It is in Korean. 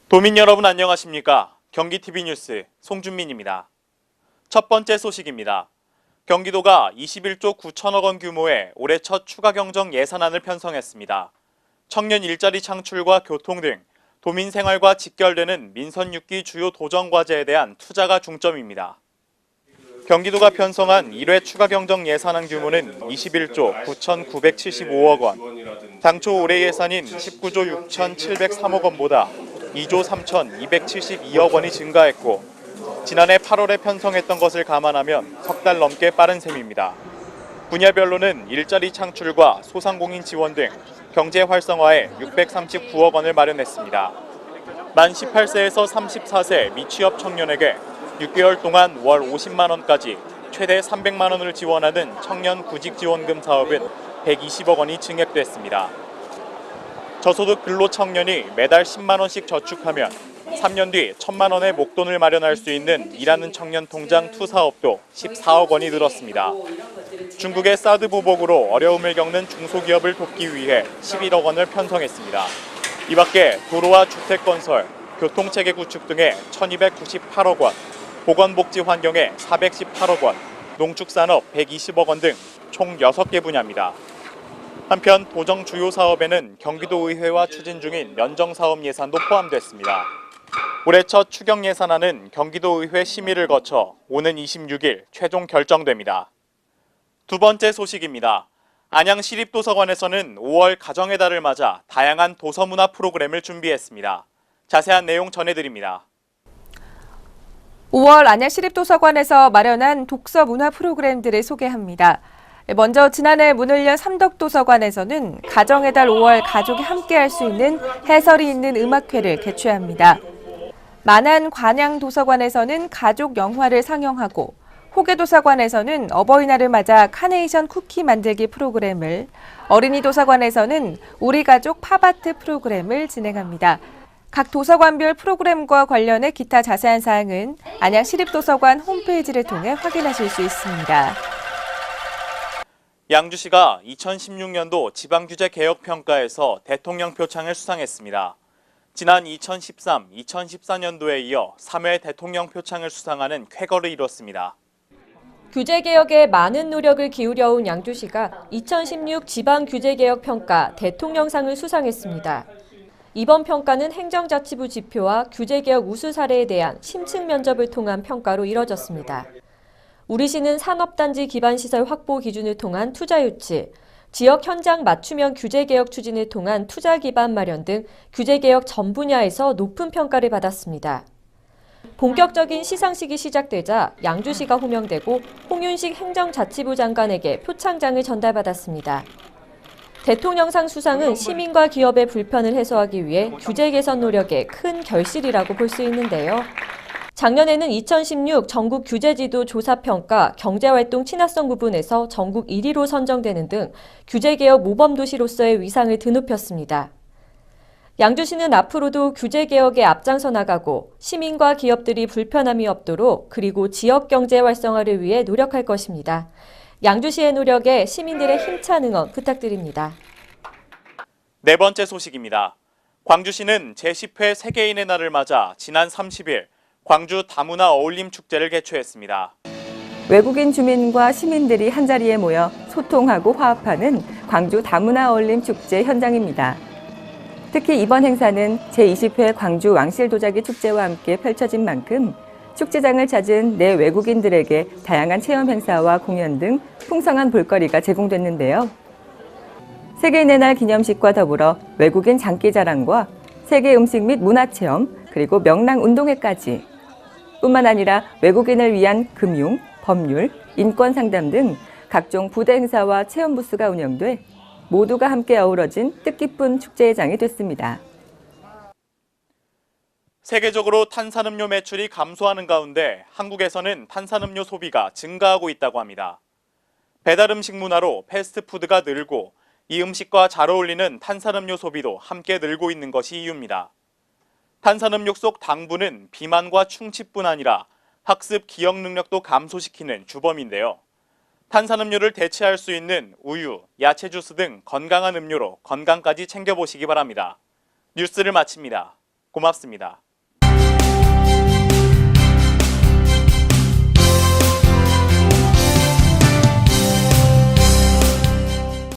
도민 여러분 안녕하십니까? 경기TV 뉴스 송준민입니다. 첫 번째 소식입니다. 경기도가 21조 9천억 원 규모의 올해 첫 추가 경정 예산안을 편성했습니다. 청년 일자리 창출과 교통 등 도민 생활과 직결되는 민선 6기 주요 도정 과제에 대한 투자가 중점입니다. 경기도가 편성한 1회 추가 경정 예산안 규모는 21조 9,975억 원. 당초 올해 예산인 19조 6,703억 원보다 2조 3,272억 원이 증가했고 지난해 8월에 편성했던 것을 감안하면 석 달 넘게 빠른 셈입니다. 분야별로는 일자리 창출과 소상공인 지원 등 경제 활성화에 639억 원을 마련했습니다. 만 18세에서 34세 미취업 청년에게 6개월 동안 월 50만 원까지 최대 300만 원을 지원하는 청년 구직지원금 사업은 120억 원이 증액됐습니다. 저소득 근로청년이 매달 10만 원씩 저축하면 3년 뒤 1,000만 원의 목돈을 마련할 수 있는 일하는 청년 통장 투 사업도 14억 원이 늘었습니다. 중국의 사드 보복으로 어려움을 겪는 중소기업을 돕기 위해 11억 원을 편성했습니다. 이 밖에 도로와 주택건설, 교통체계 구축 등에 1,298억 원, 보건복지 환경에 418억 원, 농축산업 120억 원 등 총 6개 분야입니다. 한편 도정 주요 사업에는 경기도의회와 추진 중인 면정사업 예산도 포함됐습니다. 올해 첫 추경 예산안은 경기도의회 심의를 거쳐 오는 26일 최종 결정됩니다. 두 번째 소식입니다. 안양시립도서관에서는 5월 가정의 달을 맞아 다양한 도서문화 프로그램을 준비했습니다. 자세한 내용 전해드립니다. 5월 안양시립도서관에서 마련한 독서 문화 프로그램들을 소개합니다. 먼저 지난해 문을 연 삼덕도서관에서는 가정의 달 5월 가족이 함께할 수 있는 해설이 있는 음악회를 개최합니다. 만안 관양도서관에서는 가족 영화를 상영하고 호계도서관에서는 어버이날을 맞아 카네이션 쿠키 만들기 프로그램을, 어린이도서관에서는 우리 가족 팝아트 프로그램을 진행합니다. 각 도서관별 프로그램과 관련해 기타 자세한 사항은 안양시립도서관 홈페이지를 통해 확인하실 수 있습니다. 양주시가 2016년도 지방규제개혁평가에서 대통령 표창을 수상했습니다. 지난 2013, 2014년도에 이어 3회 대통령 표창을 수상하는 쾌거를 이뤘습니다. 규제개혁에 많은 노력을 기울여온 양주시가 2016 지방규제개혁평가 대통령상을 수상했습니다. 이번 평가는 행정자치부 지표와 규제개혁 우수 사례에 대한 심층 면접을 통한 평가로 이뤄졌습니다. 우리시는 산업단지 기반시설 확보 기준을 통한 투자 유치, 지역 현장 맞춤형 규제개혁 추진을 통한 투자 기반 마련 등 규제개혁 전 분야에서 높은 평가를 받았습니다. 본격적인 시상식이 시작되자 양주시가 호명되고 홍윤식 행정자치부 장관에게 표창장을 전달받았습니다. 대통령상 수상은 시민과 기업의 불편을 해소하기 위해 규제 개선 노력의 큰 결실이라고 볼 수 있는데요. 작년에는 2016 전국 규제지도 조사평가 경제활동 친화성 부분에서 전국 1위로 선정되는 등 규제개혁 모범도시로서의 위상을 드높였습니다. 양주시는 앞으로도 규제개혁에 앞장서 나가고 시민과 기업들이 불편함이 없도록 그리고 지역경제 활성화를 위해 노력할 것입니다. 양주시의 노력에 시민들의 힘찬 응원 부탁드립니다. 네 번째 소식입니다. 광주시는 제10회 세계인의 날을 맞아 지난 30일 광주 다문화 어울림 축제를 개최했습니다. 외국인 주민과 시민들이 한자리에 모여 소통하고 화합하는 광주 다문화 어울림 축제 현장입니다. 특히 이번 행사는 제20회 광주 왕실도자기 축제와 함께 펼쳐진 만큼 축제장을 찾은 내 외국인들에게 다양한 체험 행사와 공연 등 풍성한 볼거리가 제공됐는데요. 세계인의 날 기념식과 더불어 외국인 장기자랑과 세계 음식 및 문화체험, 그리고 명랑 운동회까지 뿐만 아니라 외국인을 위한 금융, 법률, 인권 상담 등 각종 부대 행사와 체험 부스가 운영돼 모두가 함께 어우러진 뜻깊은 축제의 장이 됐습니다. 세계적으로 탄산음료 매출이 감소하는 가운데 한국에서는 탄산음료 소비가 증가하고 있다고 합니다. 배달음식 문화로 패스트푸드가 늘고 이 음식과 잘 어울리는 탄산음료 소비도 함께 늘고 있는 것이 이유입니다. 탄산음료 속 당분은 비만과 충치뿐 아니라 학습, 기억 능력도 감소시키는 주범인데요. 탄산음료를 대체할 수 있는 우유, 야채 주스 등 건강한 음료로 건강까지 챙겨보시기 바랍니다. 뉴스를 마칩니다. 고맙습니다.